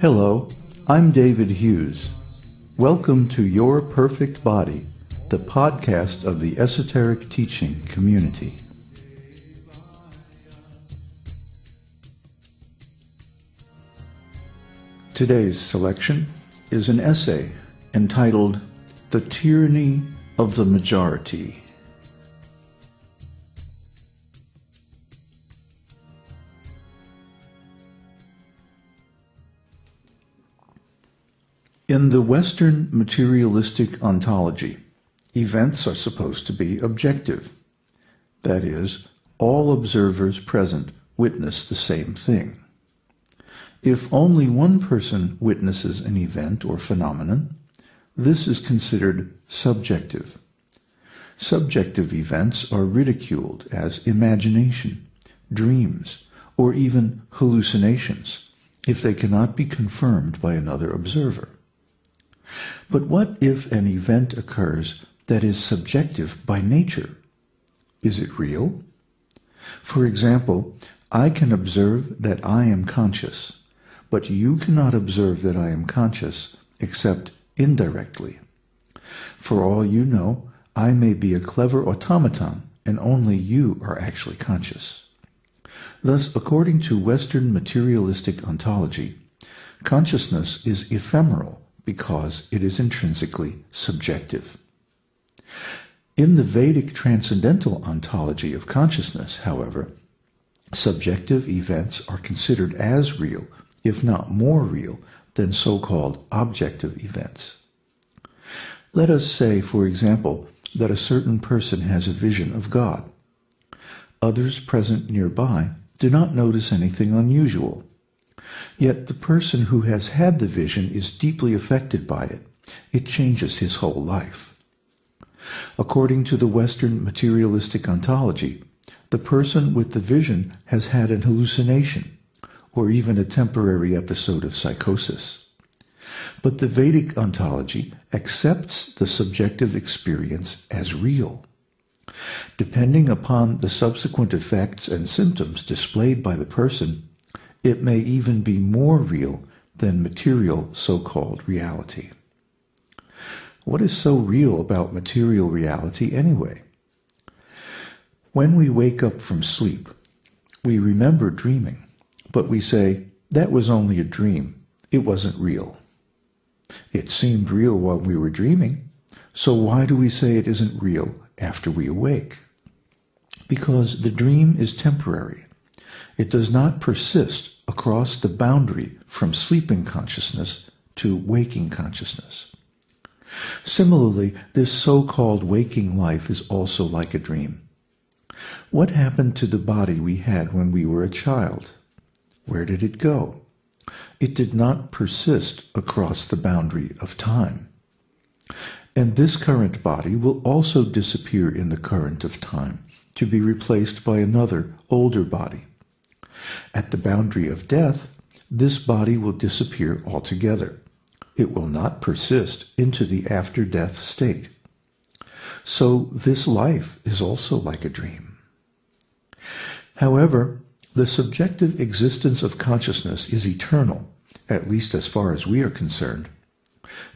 Hello, I'm David Hughes. Welcome to Your Perfect Body, the podcast of the esoteric teaching community. Today's selection is an essay entitled "The Tyranny of the Majority." In the Western materialistic ontology, events are supposed to be objective. That is, all observers present witness the same thing. If only one person witnesses an event or phenomenon, this is considered subjective. Subjective events are ridiculed as imagination, dreams, or even hallucinations, if they cannot be confirmed by another observer. But what if an event occurs that is subjective by nature? Is it real? For example, I can observe that I am conscious, but you cannot observe that I am conscious except indirectly. For all you know, I may be a clever automaton, and only you are actually conscious. Thus, according to Western materialistic ontology, consciousness is ephemeral because it is intrinsically subjective. In the Vedic transcendental ontology of consciousness, however, subjective events are considered as real, if not more real, than so-called objective events. Let us say, for example, that a certain person has a vision of God. Others present nearby do not notice anything unusual. Yet the person who has had the vision is deeply affected by it. It changes his whole life. According to the Western materialistic ontology, the person with the vision has had an hallucination, or even a temporary episode of psychosis. But the Vedic ontology accepts the subjective experience as real. Depending upon the subsequent effects and symptoms displayed by the person, it may even be more real than material so-called reality. What is so real about material reality anyway? When we wake up from sleep, we remember dreaming, but we say, that was only a dream. It wasn't real. It seemed real while we were dreaming, so why do we say it isn't real after we awake? Because the dream is temporary. It does not persist across the boundary from sleeping consciousness to waking consciousness. Similarly, this so-called waking life is also like a dream. What happened to the body we had when we were a child? Where did it go? It did not persist across the boundary of time. And this current body will also disappear in the current of time, to be replaced by another, older body. At the boundary of death, this body will disappear altogether. It will not persist into the after-death state. So this life is also like a dream. However, the subjective existence of consciousness is eternal, at least as far as we are concerned.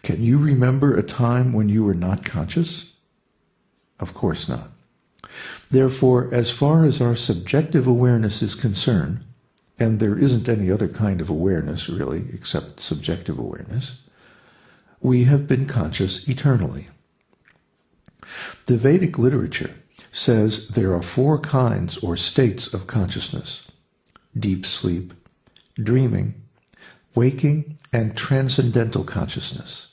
Can you remember a time when you were not conscious? Of course not. Therefore, as far as our subjective awareness is concerned, and there isn't any other kind of awareness, really, except subjective awareness, we have been conscious eternally. The Vedic literature says there are 4 kinds or states of consciousness: deep sleep, dreaming, waking, and transcendental consciousness.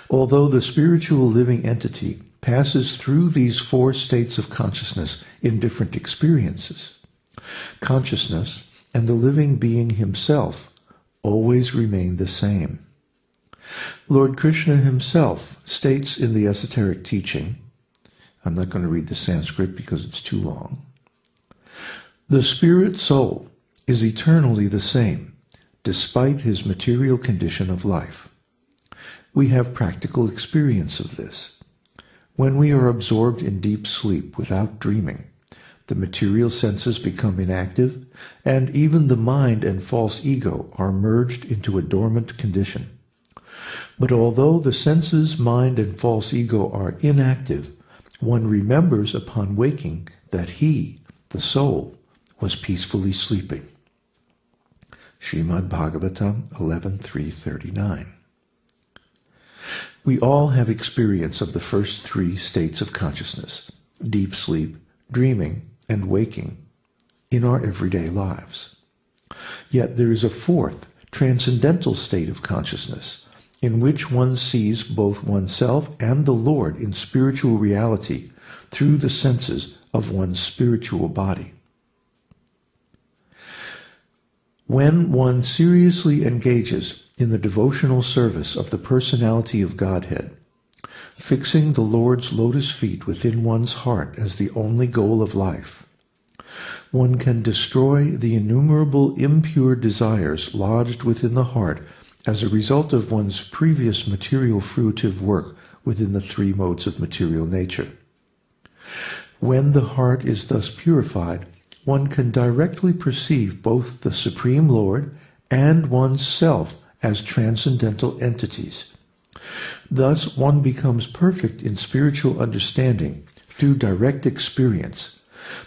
Although the spiritual living entity passes through these 4 states of consciousness in different experiences, consciousness and the living being himself always remain the same. Lord Krishna himself states in the esoteric teaching, I'm not going to read the Sanskrit because it's too long, the spirit soul is eternally the same, despite his material condition of life. We have practical experience of this. When we are absorbed in deep sleep without dreaming, the material senses become inactive, and even the mind and false ego are merged into a dormant condition. But although the senses, mind, and false ego are inactive, one remembers upon waking that he, the soul, was peacefully sleeping. Srimad Bhagavatam 11.339. We all have experience of the first three states of consciousness, deep sleep, dreaming, and waking, in our everyday lives. Yet there is a fourth, transcendental state of consciousness, in which one sees both oneself and the Lord in spiritual reality through the senses of one's spiritual body. When one seriously engages in the devotional service of the personality of Godhead, fixing the Lord's lotus feet within one's heart as the only goal of life, one can destroy the innumerable impure desires lodged within the heart as a result of one's previous material fruitive work within the three modes of material nature. When the heart is thus purified, one can directly perceive both the Supreme Lord and one's self as transcendental entities. Thus, one becomes perfect in spiritual understanding through direct experience,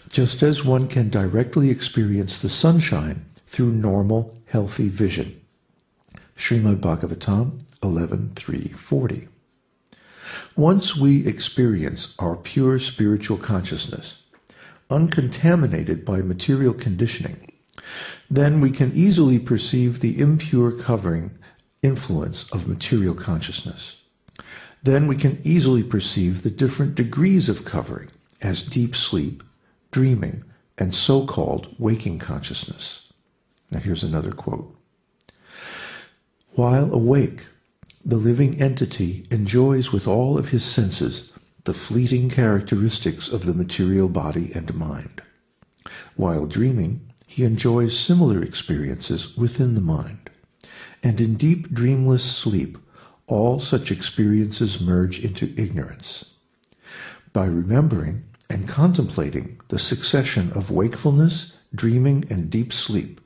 just as one can directly experience the sunshine through normal, healthy vision. Srimad Bhagavatam 11.340. Once we experience our pure spiritual consciousness, uncontaminated by material conditioning, then we can easily perceive the impure covering influence of material consciousness. Then we can easily perceive the different degrees of covering as deep sleep, dreaming, and so-called waking consciousness. Now here's another quote. While awake, the living entity enjoys with all of his senses the fleeting characteristics of the material body and mind. While dreaming, he enjoys similar experiences within the mind. And in deep dreamless sleep, all such experiences merge into ignorance. By remembering and contemplating the succession of wakefulness, dreaming, and deep sleep,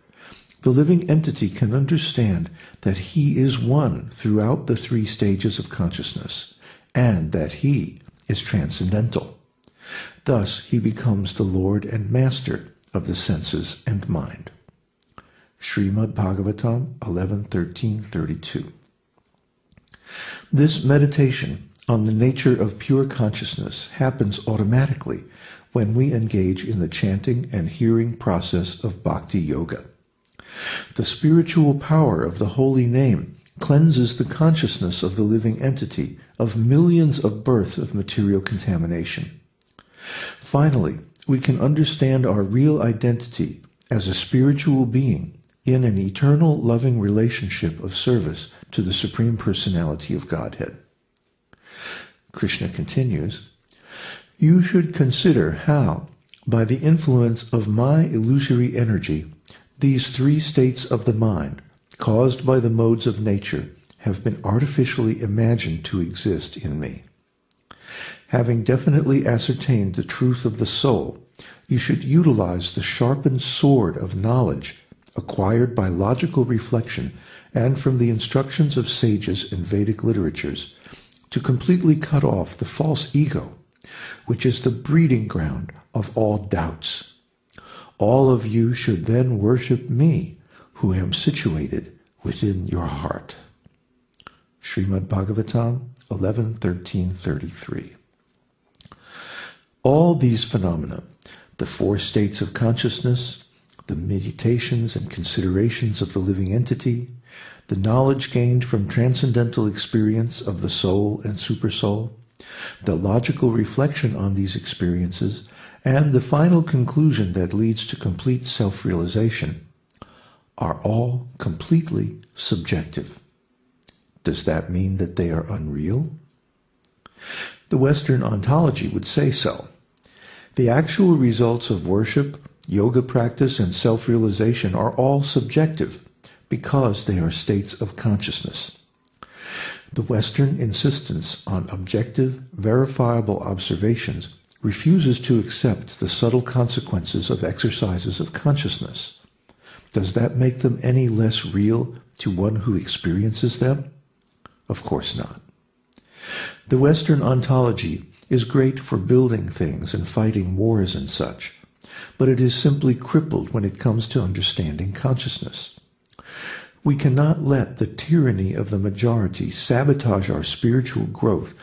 the living entity can understand that he is one throughout the three stages of consciousness, and that he is transcendental. Thus, he becomes the Lord and Master of the senses and mind. Srimad Bhagavatam 11.13.32. This meditation on the nature of pure consciousness happens automatically when we engage in the chanting and hearing process of bhakti yoga. The spiritual power of the holy name cleanses the consciousness of the living entity of millions of births of material contamination. Finally, we can understand our real identity as a spiritual being in an eternal loving relationship of service to the Supreme Personality of Godhead. Krishna continues, "You should consider how, by the influence of my illusory energy, these three states of the mind, caused by the modes of nature, have been artificially imagined to exist in me. Having definitely ascertained the truth of the soul, you should utilize the sharpened sword of knowledge acquired by logical reflection and from the instructions of sages in Vedic literatures to completely cut off the false ego, which is the breeding ground of all doubts. All of you should then worship me, who am situated within your heart." Srimad Bhagavatam 11.13.33. All these phenomena, the four states of consciousness, the meditations and considerations of the living entity, the knowledge gained from transcendental experience of the soul and supersoul, the logical reflection on these experiences, and the final conclusion that leads to complete self-realization, are all completely subjective. Does that mean that they are unreal? The Western ontology would say so. The actual results of worship, yoga practice, and self-realization are all subjective because they are states of consciousness. The Western insistence on objective, verifiable observations refuses to accept the subtle consequences of exercises of consciousness. Does that make them any less real to one who experiences them? Of course not. The Western ontology is great for building things and fighting wars and such, but it is simply crippled when it comes to understanding consciousness. We cannot let the tyranny of the majority sabotage our spiritual growth